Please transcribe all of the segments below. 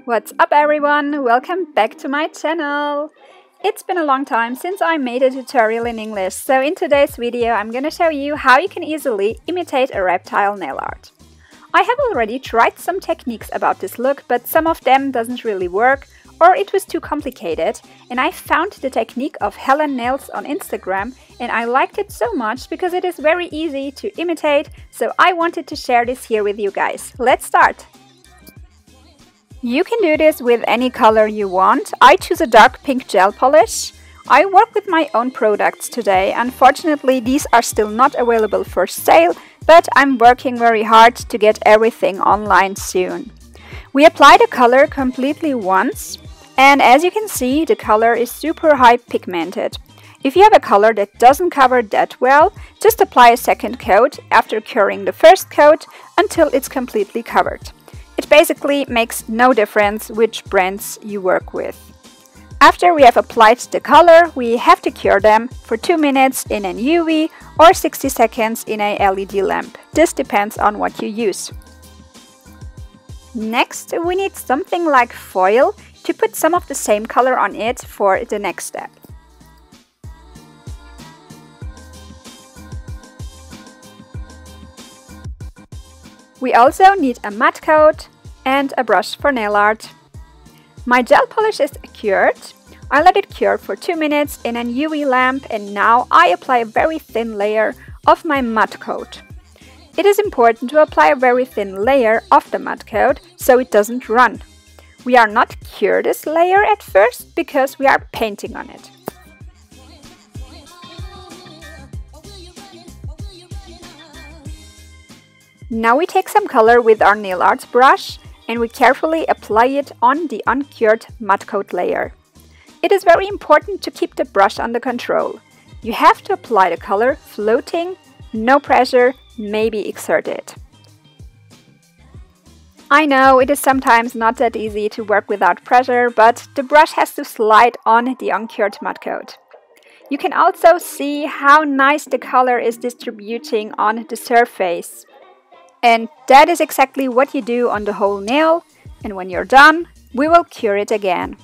What's up everyone, welcome back to my channel! It's been a long time since I made a tutorial in English, so in today's video I'm gonna show you how you can easily imitate a reptile nail art. I have already tried some techniques about this look, but some of them doesn't really work or it was too complicated, and I found the technique of Helen Nails on Instagram and I liked it so much because it is very easy to imitate, so I wanted to share this here with you guys. Let's start! You can do this with any color you want. I choose a dark pink gel polish. I work with my own products today. Unfortunately, these are still not available for sale, but I'm working very hard to get everything online soon. We apply the color completely once, and as you can see, the color is super high pigmented. If you have a color that doesn't cover that well, just apply a second coat after curing the first coat until it's completely covered. It basically makes no difference which brands you work with. After we have applied the color, we have to cure them for 2 minutes in an UV or 60 seconds in a LED lamp. This depends on what you use. Next, we need something like foil to put some of the same color on it for the next step. We also need a matte coat and a brush for nail art. My gel polish is cured. I let it cure for 2 minutes in an UV lamp, and now I apply a very thin layer of my matte coat. It is important to apply a very thin layer of the matte coat so it doesn't run. We are not cure this layer at first because we are painting on it. Now we take some color with our nail art brush and we carefully apply it on the uncured matte coat layer. It is very important to keep the brush under control. You have to apply the color floating, no pressure, maybe exert it. I know it is sometimes not that easy to work without pressure, but the brush has to slide on the uncured matte coat. You can also see how nice the color is distributing on the surface. And that is exactly what you do on the whole nail, and when you're done, we will cure it again.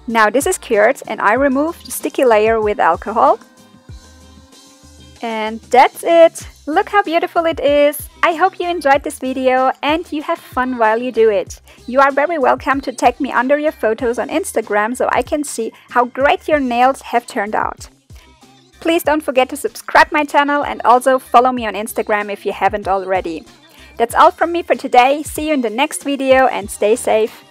Now this is cured and I remove the sticky layer with alcohol. And that's it! Look how beautiful it is! I hope you enjoyed this video and you have fun while you do it. You are very welcome to tag me under your photos on Instagram so I can see how great your nails have turned out. Please don't forget to subscribe my channel and also follow me on Instagram if you haven't already. That's all from me for today. See you in the next video and stay safe!